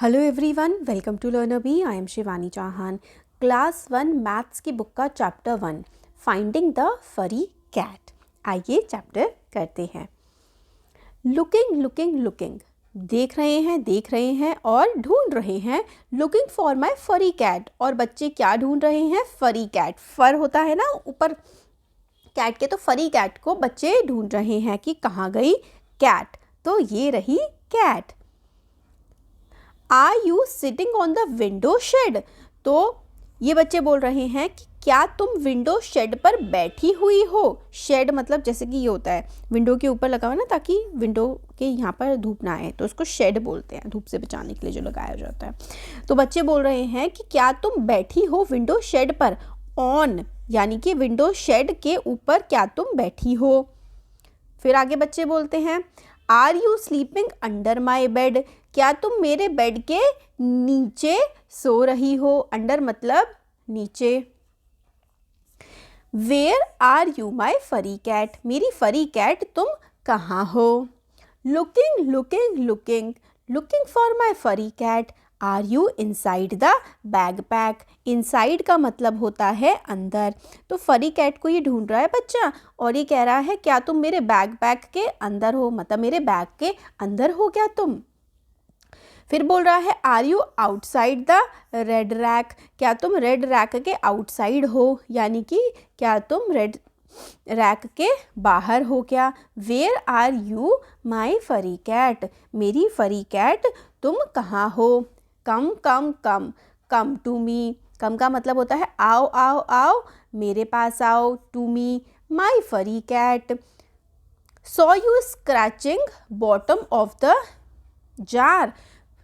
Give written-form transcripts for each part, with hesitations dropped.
Hello everyone, welcome to Learner Bee. I am Shivani Chauhan. Class 1 maths की book का chapter 1 finding the furry cat. आइए chapter करते हैं। Looking looking looking, देख रहे हैं और ढूंढ रहे हैं। Looking for my furry cat. और बच्चे क्या ढूंढ रहे हैं? फरी कैट। फर होता है ना ऊपर कैट के, तो फरी कैट को बच्चे ढूंढ रहे हैं कि कहाँ गई कैट। तो ये रही cat. Are you sitting on the window shade? तो ये बच्चे बोल रहे हैं कि क्या तुम विंडो शेड पर बैठी हुई हो? शेड मतलब जैसे कि ये होता है विंडो के ऊपर लगा हुआ ना, ताकि विंडो के यहाँ पर धूप ना आए, तो उसको शेड बोलते हैं, धूप से बचाने के लिए जो लगाया जाता है। तो बच्चे बोल रहे हैं कि क्या तुम बैठी हो विंडो शेड पर? ऑन यानी कि विंडो शेड के ऊपर क्या तुम बैठी हो? फिर आगे बच्चे बोलते हैं, are you sleeping under my bed? क्या तुम मेरे बेड के नीचे सो रही हो? अंडर मतलब नीचे। Where are you my furry cat? मेरी फरी कैट तुम कहाँ हो? Looking looking looking looking for my furry cat. Are you inside the bag pack? Inside का मतलब होता है अंदर। तो फरी कैट को ये ढूंढ रहा है बच्चा, और ये कह रहा है क्या तुम मेरे बैग पैक के अंदर हो? मतलब मेरे बैग के अंदर हो क्या तुम? फिर बोल रहा है, are you outside the red rack? क्या तुम रेड रैक के आउटसाइड हो? यानी कि क्या तुम रेड रैक के बाहर हो क्या? Where are you my furry cat? मेरी फरी कैट तुम कहाँ हो? कम कम कम कम टू मी। कम का मतलब होता है आओ आओ आओ, मेरे पास आओ। To me my furry cat. Saw you scratching bottom of the jar?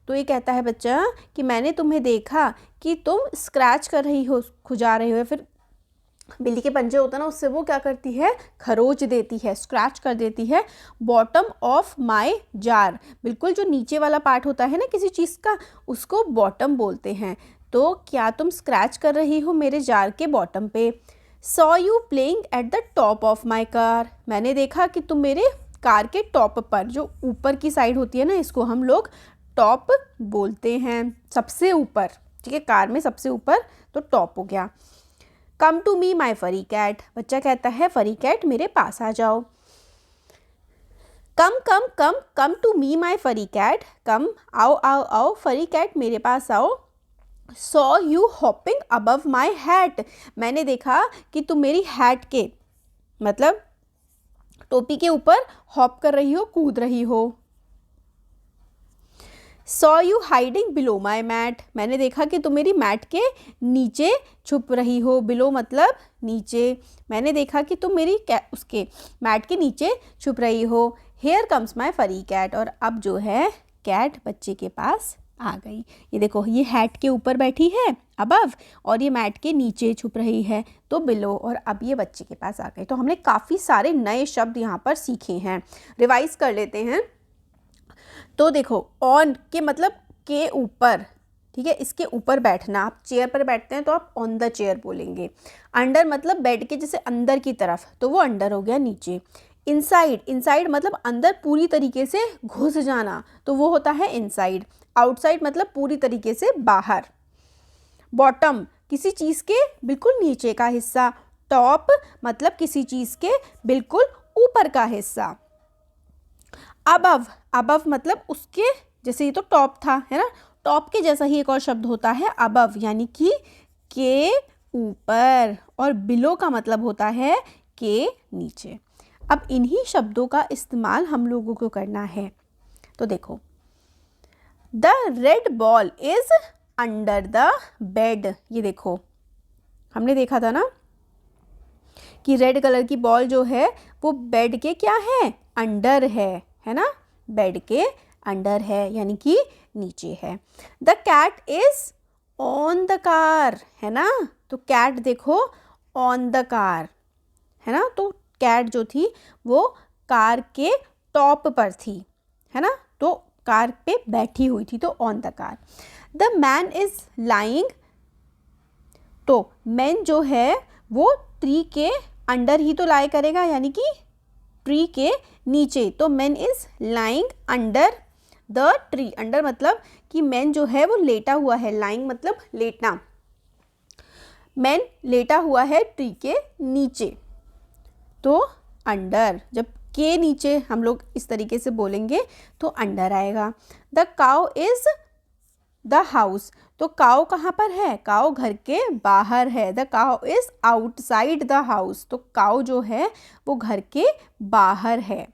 तो ये कहता है बच्चा कि मैंने तुम्हें देखा कि तुम स्क्रैच कर रही हो, खुजा रही हो। फिर बिल्ली के पंजे होता है ना, उससे वो क्या करती है? खरोच देती है, स्क्रैच कर देती है। बॉटम ऑफ माई जार, बिल्कुल जो नीचे वाला पार्ट होता है ना किसी चीज़ का, उसको बॉटम बोलते हैं। तो क्या तुम स्क्रैच कर रही हो मेरे जार के बॉटम पे? Saw you playing at the top of my car? मैंने देखा कि तुम मेरे कार के टॉप पर, जो ऊपर की साइड होती है ना, इसको हम लोग टॉप बोलते हैं, सबसे ऊपर। ठीक है, कार में सबसे ऊपर तो टॉप हो गया। Come to me my furry cat. बच्चा कहता है फरी कैट मेरे पास आ जाओ। कम कम कम come to me my furry cat. कम आओ आओ आओ, फरी कैट मेरे पास आओ। Saw you hopping above my hat? मैंने देखा कि तुम मेरी हैट के मतलब टोपी के ऊपर हॉप कर रही हो, कूद रही हो। Saw you hiding below my mat? मैंने देखा कि तुम मेरी मैट के नीचे छुप रही हो। बिलो मतलब नीचे। मैंने देखा कि तुम मेरी उसके मैट के नीचे छुप रही हो। Here comes my furry cat. और अब जो है कैट बच्चे के पास आ गई। ये देखो, ये हैट के ऊपर बैठी है अबव, और ये मैट के नीचे छुप रही है तो बिलो। और अब ये बच्चे के पास आ गई। तो हमने काफ़ी सारे नए शब्द यहाँ पर सीखे हैं, रिवाइज कर लेते हैं। तो देखो, ऑन के मतलब के ऊपर, ठीक है, इसके ऊपर बैठना। आप चेयर पर बैठते हैं तो आप ऑन द चेयर बोलेंगे। अंडर मतलब बेड के जैसे अंदर की तरफ, तो वो अंडर हो गया, नीचे। इनसाइड, इनसाइड मतलब अंदर पूरी तरीके से घुस जाना, तो वो होता है इनसाइड। आउटसाइड मतलब पूरी तरीके से बाहर। बॉटम किसी चीज़ के बिल्कुल नीचे का हिस्सा। टॉप मतलब किसी चीज़ के बिल्कुल ऊपर का हिस्सा। अबव, अबव मतलब उसके जैसे, ये तो टॉप था है ना, टॉप के जैसा ही एक और शब्द होता है अबव, यानी कि के ऊपर। और बिलो का मतलब होता है के नीचे। अब इन्हीं शब्दों का इस्तेमाल हम लोगों को करना है। तो देखो, the red ball is under the bed. ये देखो, हमने देखा था ना कि रेड कलर की बॉल जो है वो बेड के क्या है? अंडर है ना, बेड के अंडर है, यानी कि नीचे है। The cat is on the car, है ना। तो कैट देखो ऑन द कार, है ना। तो कैट जो थी वो कार के टॉप पर थी, है ना, तो कार पे बैठी हुई थी, तो on the car. The man is lying, तो मैन जो है वो ट्री के अंडर ही तो लाई करेगा, यानी कि ट्री के नीचे। तो man is lying under the tree. Under मतलब कि मैन जो है वो लेटा हुआ है, लाइंग मतलब लेटना, मैन लेटा हुआ है ट्री के नीचे, तो अंडर। जब के नीचे हम लोग इस तरीके से बोलेंगे तो अंडर आएगा। The cow is the house, तो काउ कहाँ पर है, काउ घर के बाहर है। The cow is outside the house, तो काउ जो है वो घर के बाहर है,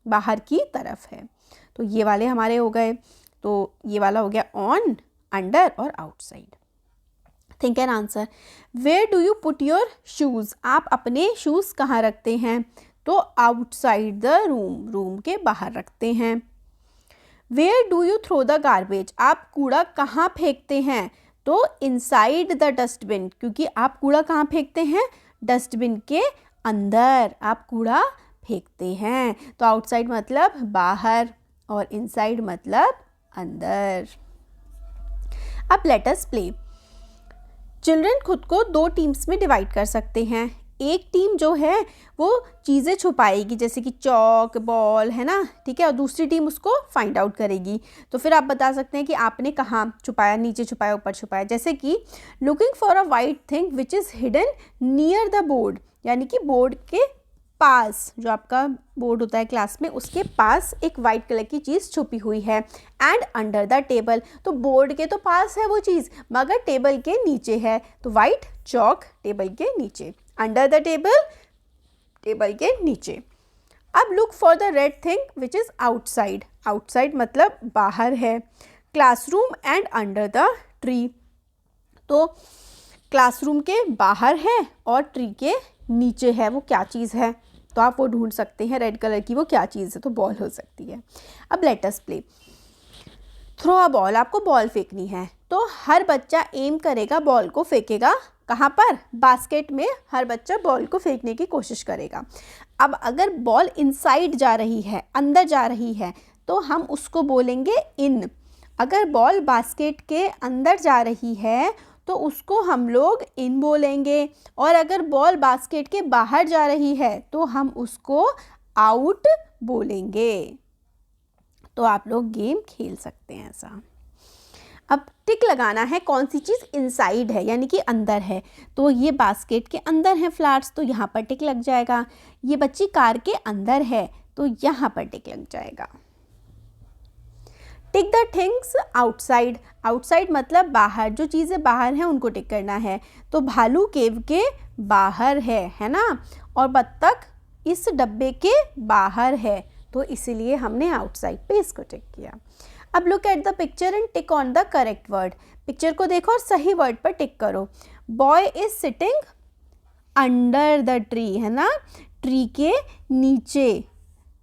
बाहर की तरफ है। तो ये वाले हमारे हो गए, तो ये वाला हो गया ऑन, अंडर और outside. Think and answer. Where do you put your shoes, आप अपने शूज़ कहाँ रखते हैं, तो आउटसाइड द रूम, रूम के बाहर रखते हैं। Where do you throw the garbage, आप कूड़ा कहाँ फेंकते हैं, तो इनसाइड द डस्टबिन, क्योंकि आप कूड़ा कहाँ फेंकते हैं, डस्टबिन के अंदर आप कूड़ा फेंकते हैं। तो आउटसाइड मतलब बाहर और इनसाइड मतलब अंदर। अब लेट अस प्ले। चिल्ड्रन खुद को 2 टीम्स में डिवाइड कर सकते हैं। एक टीम जो है वो चीज़ें छुपाएगी, जैसे कि चौक, बॉल, है ना, ठीक है, और दूसरी टीम उसको फाइंड आउट करेगी। तो फिर आप बता सकते हैं कि आपने कहाँ छुपाया, नीचे छुपाया, ऊपर छुपाया। जैसे कि looking for a white thing which is hidden near the board, यानी कि बोर्ड के पास, जो आपका बोर्ड होता है क्लास में, उसके पास एक वाइट कलर की चीज़ छुपी हुई है। एंड अंडर द टेबल, तो बोर्ड के तो पास है वो चीज़ मगर टेबल के नीचे है, तो वाइट चौक टेबल के नीचे, अंडर द टेबल, टेबल के नीचे। अब look for the red thing which is outside, outside मतलब बाहर है। Classroom and under the tree, तो क्लासरूम के बाहर है और ट्री के नीचे है, वो क्या चीज़ है, तो आप वो ढूंढ सकते हैं रेड कलर की वो क्या चीज़ है, तो बॉल हो सकती है। अब let us play. Throw a ball, आपको बॉल फेंकनी है, तो हर बच्चा एम करेगा, बॉल को फेंकेगा कहाँ पर, बास्केट में हर बच्चा बॉल को फेंकने की कोशिश करेगा। अब अगर बॉल इनसाइड जा रही है, अंदर जा रही है, तो हम उसको बोलेंगे इन। अगर बॉल बास्केट के अंदर जा रही है तो उसको हम लोग इन बोलेंगे, और अगर बॉल बास्केट के बाहर जा रही है तो हम उसको आउट बोलेंगे। तो आप लोग गेम खेल सकते हैं ऐसा। अब टिक लगाना है, कौन सी चीज़ इनसाइड है यानी कि अंदर है, तो ये बास्केट के अंदर है फ्लावर्स, तो यहाँ पर टिक लग जाएगा। ये बच्ची कार के अंदर है, तो यहाँ पर टिक लग जाएगा। Tick the things outside, outside मतलब बाहर, जो चीज़ें बाहर हैं उनको टिक करना है। तो भालू केव के बाहर है ना, और बत्तख इस डब्बे के बाहर है, तो इसीलिए हमने आउटसाइड पे इसको टिक किया। अब look at the picture and tick on the correct word, picture को देखो और सही वर्ड पर टिक करो। Boy is sitting under the tree, है ना, ट्री के नीचे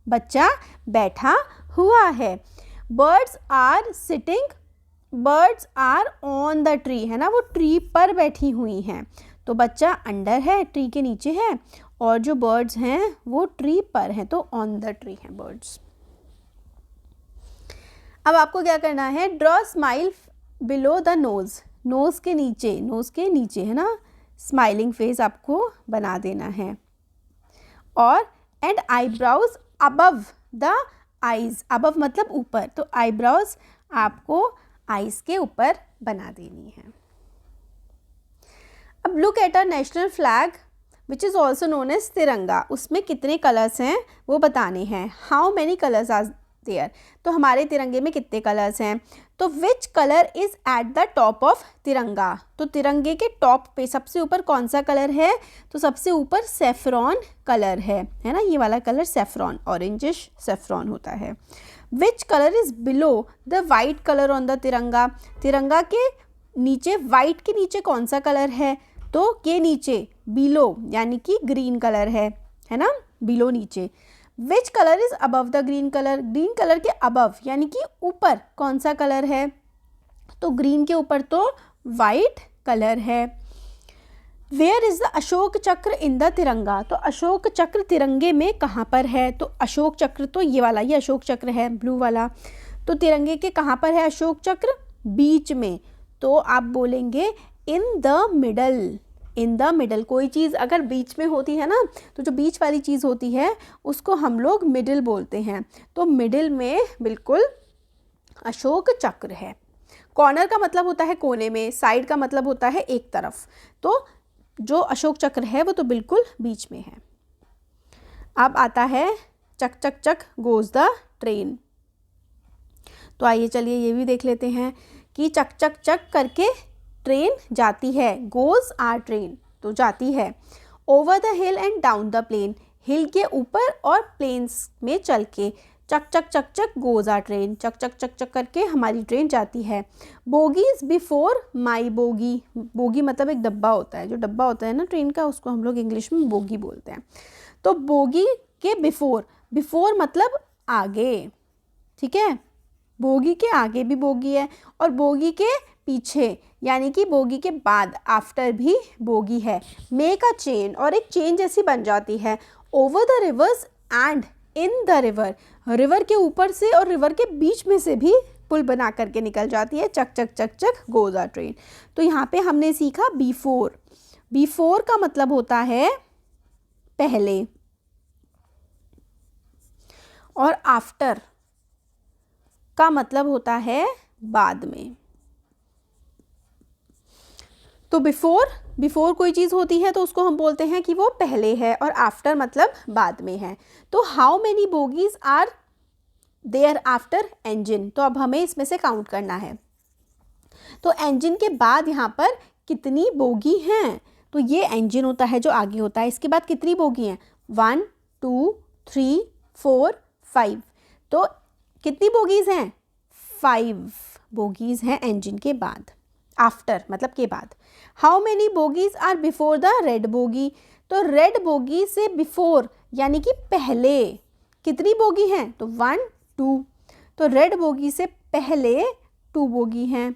बच्चा बैठा हुआ है। Birds are sitting, birds are on the tree, है ना, वो ट्री पर बैठी हुई हैं, तो बच्चा अंडर है, ट्री के नीचे है, और जो बर्ड्स हैं वो ट्री पर हैं, तो ऑन द ट्री हैं बर्ड्स। अब आपको क्या करना है, draw smile below the nose, nose के नीचे, नोज़ के नीचे, है ना, स्माइलिंग फेस आपको बना देना है। और and eyebrows above the eyes, above मतलब ऊपर, तो आईब्राउज आपको आइज़ के ऊपर बना देनी है। अब look at a national flag which is also known as Tiranga, उसमें कितने कलर्स हैं वो बताने हैं। How many colours are there, तो हमारे तिरंगे में कितने कलर्स हैं, तो which colour is at the top of Tiranga, तो तिरंगे के टॉप पे सबसे ऊपर कौन सा कलर है, तो सबसे ऊपर सेफ्रॉन कलर है ना, ये वाला कलर सेफ्रॉन, ऑरेंजिश सेफ्रॉन होता है। विच colour is below the white colour on the तिरंगा, तिरंगा के नीचे, वाइट के नीचे कौन सा कलर है, तो के नीचे बिलो यानी कि ग्रीन कलर है ना, बिलो नीचे। विच colour is above the green colour, green colour के अबव यानी कि ऊपर कौन सा कलर है, तो ग्रीन के ऊपर तो वाइट कलर है। वेयर इज़ द अशोक चक्र इन द तिरंगा, तो अशोक चक्र तिरंगे में कहाँ पर है, तो अशोक चक्र तो ये वाला, ये अशोक चक्र है ब्लू वाला, तो तिरंगे के कहाँ पर है अशोक चक्र, बीच में, तो आप बोलेंगे in the middle, in the middle. कोई चीज़ अगर बीच में होती है ना, तो जो बीच वाली चीज़ होती है उसको हम लोग मिडिल बोलते हैं, तो मिडिल में बिल्कुल अशोक चक्र है। कॉर्नर का मतलब होता है कोने में, साइड का मतलब होता है एक तरफ, तो जो अशोक चक्र है वो तो बिल्कुल बीच में है। अब आता है चक चक चक गोज़ द ट्रेन। तो आइए चलिए ये भी देख लेते हैं कि चक चक चक करके ट्रेन जाती है, गोज़ आर ट्रेन, तो जाती है। Over the hill and down the plain, hill के ऊपर और प्लेन्स में चल के, चक चक चक चक गोज़ आर ट्रेन, चक चक चक चक करके हमारी ट्रेन जाती है। Bogies before my bogie, bogie मतलब एक डब्बा होता है, जो डब्बा होता है ना ट्रेन का, उसको हम लोग इंग्लिश में बोगी बोलते हैं। तो बोगी के बिफोर, बिफोर मतलब आगे, ठीक है, बोगी के आगे भी बोगी है और बोगी के पीछे यानी कि बोगी के बाद आफ्टर भी बोगी है। मेक अ चेन, और एक चेन जैसी बन जाती है। Over the reverse and in the river, river के ऊपर से और रिवर के बीच में से भी पुल बना करके निकल जाती है। चक चक चक चक गोज़ आर ट्रेन। तो यहाँ पे हमने सीखा बिफोर। बिफोर का मतलब होता है पहले, और आफ्टर का मतलब होता है बाद में। तो बिफोर कोई चीज़ होती है तो उसको हम बोलते हैं कि वो पहले है, और आफ्टर मतलब बाद में है। तो how many bogies are there after engine, तो अब हमें इसमें से काउंट करना है। तो इंजन के बाद यहाँ पर कितनी बोगी हैं, तो ये इंजन होता है जो आगे होता है। इसके बाद कितनी बोगी हैं, 1 2 3 4 5, तो कितनी बोगीज़ हैं, 5 बोगीज़ हैं इंजन के बाद, आफ्टर मतलब के बाद। How many bogies are before the red bogie, तो रेड बोगी से बिफोर यानी कि पहले कितनी बोगी हैं, तो 1 2, तो रेड बोगी से पहले 2 बोगी हैं।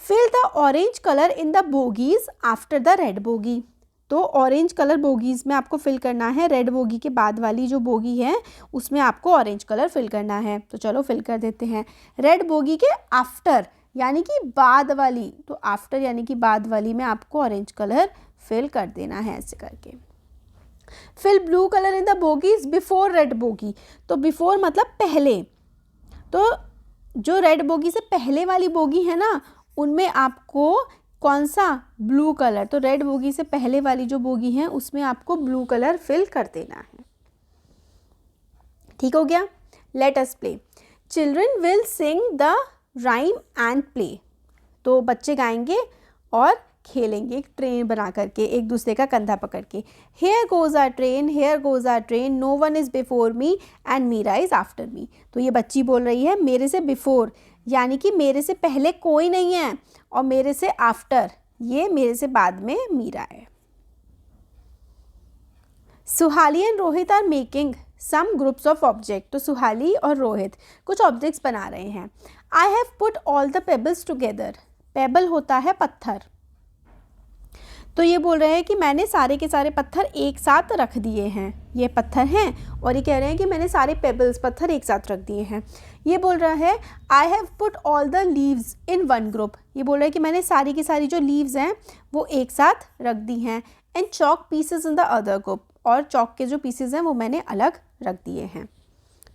Fill the orange colour in the bogies after the red bogie, तो ऑरेंज कलर बोगीज़ में आपको फिल करना है। रेड बोगी के बाद वाली जो बोगी है उसमें आपको ऑरेंज कलर फिल करना है। तो चलो फिल कर देते हैं। रेड बोगी के आफ्टर यानी कि बाद वाली, तो आफ्टर यानी कि बाद वाली में आपको ऑरेंज कलर फिल कर देना है ऐसे करके। Fill blue colour in the bogies before red bogie, तो बिफोर मतलब पहले, तो जो रेड बोगी से पहले वाली बोगी है ना उनमें आपको कौन सा, ब्लू कलर, तो रेड बोगी से पहले वाली जो बोगी है उसमें आपको ब्लू कलर फिल कर देना है। ठीक हो गया। Late us play. Children will sing the rhyme and play, तो बच्चे गाएंगे और खेलेंगे एक ट्रेन बना करके, एक दूसरे का कंधा पकड़ के। Here goes our train, here goes our train, no one is before me and Meera is after me. तो ये बच्ची बोल रही है मेरे से बिफोर यानी कि मेरे से पहले कोई नहीं है, और मेरे से आफ्टर ये मेरे से बाद में मीरा है। Suhali and Rohit are making some groups of object, तो सुहाली और रोहित कुछ ऑब्जेक्ट्स बना रहे हैं। I have put all the pebbles together, pebble होता है पत्थर, तो ये बोल रहे हैं कि मैंने सारे के सारे पत्थर एक साथ रख दिए हैं। ये पत्थर हैं और ये कह रहे हैं कि मैंने सारे पेबल्स पत्थर एक साथ रख दिए हैं। ये बोल रहा है आई have put all the leaves in one group, ये बोल रहा है कि मैंने सारी की सारी जो लीव्स हैं वो एक साथ रख दी हैं। And chalk pieces in the other group, और चॉक के जो पीसेस हैं वो मैंने अलग रख दिए हैं।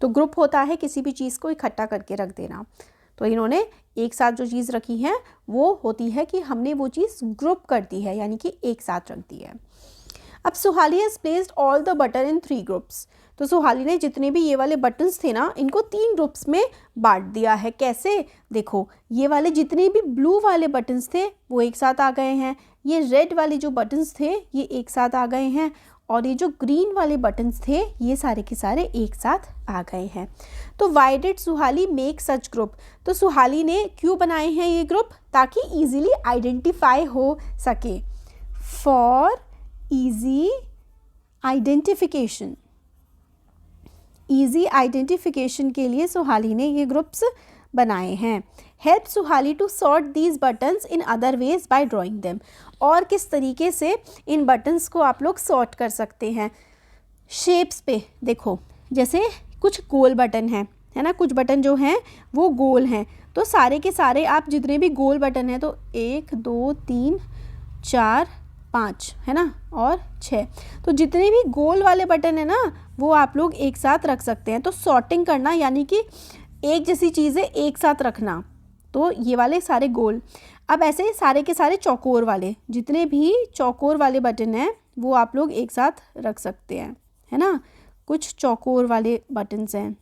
तो ग्रुप होता है किसी भी चीज़ को इकट्ठा करके रख देना, तो इन्होंने एक साथ जो चीज़ रखी है वो होती है कि हमने वो चीज़ ग्रुप कर दी है यानी कि एक साथ रख दी है। अब Suhali has placed all the button in 3 groups, तो सुहाली ने जितने भी ये वाले बटन्स थे ना इनको 3 ग्रुप्स में बांट दिया है। कैसे, देखो ये वाले जितने भी ब्लू वाले बटन्स थे वो एक साथ आ गए हैं, ये रेड वाले जो बटन्स थे ये एक साथ आ गए हैं, और ये जो ग्रीन वाले बटन्स थे ये सारे के सारे एक साथ आ गए हैं। तो why did Suhali make such group, तो सुहाली ने क्यों बनाए हैं ये ग्रुप, ताकि इजीली आइडेंटिफाई हो सके, for easy identification, easy identification के लिए सुहाली ने ये ग्रुप्स बनाए हैं। Help Suhali to sort these buttons in other ways by drawing them, और किस तरीके से इन बटन्स को आप लोग सॉर्ट कर सकते हैं शेप्स पे। देखो जैसे कुछ गोल बटन है ना, कुछ बटन जो हैं वो गोल हैं, तो सारे के सारे आप जितने भी गोल बटन हैं, तो 1 2 3 4 5 है ना, और 6, तो जितने भी गोल वाले बटन है ना वो आप लोग एक साथ रख सकते हैं। तो सॉर्टिंग करना यानी कि एक जैसी चीज़ें एक साथ रखना, तो ये वाले सारे गोल। अब ऐसे सारे के सारे चौकोर वाले, जितने भी चौकोर वाले बटन हैं वो आप लोग एक साथ रख सकते हैं, है ना। कुछ चौकोर वाले बटन्स हैं,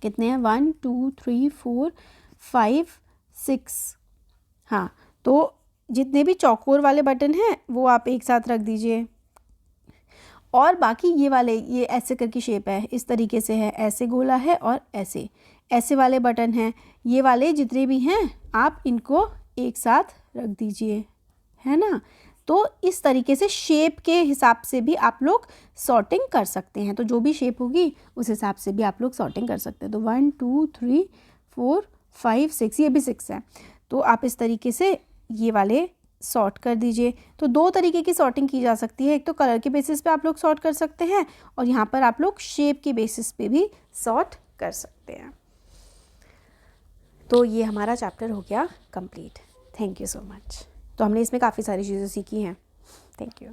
कितने हैं, 1 2 3 4 5 6, हाँ, तो जितने भी चौकोर वाले बटन हैं वो आप एक साथ रख दीजिए। और बाकी ये वाले, ये ऐसे करके शेप है, इस तरीके से है, ऐसे गोला है और ऐसे ऐसे वाले बटन हैं, ये वाले जितने भी हैं आप इनको एक साथ रख दीजिए, है ना। तो इस तरीके से शेप के हिसाब से भी आप लोग सॉर्टिंग कर सकते हैं, तो जो भी शेप होगी उस हिसाब से भी आप लोग सॉर्टिंग कर सकते हैं। तो 1 2 3 4 5 6, ये भी 6 है, तो आप इस तरीके से ये वाले सॉर्ट कर दीजिए। तो दो तरीके की सॉर्टिंग की जा सकती है, एक तो कलर के बेसिस पे आप लोग सॉर्ट कर सकते हैं और यहाँ पर आप लोग शेप के बेसिस पे भी सॉर्ट कर सकते हैं। तो ये हमारा चैप्टर हो गया complete. Thank you so much. तो हमने इसमें काफ़ी सारी चीज़ें सीखी हैं। Thank you.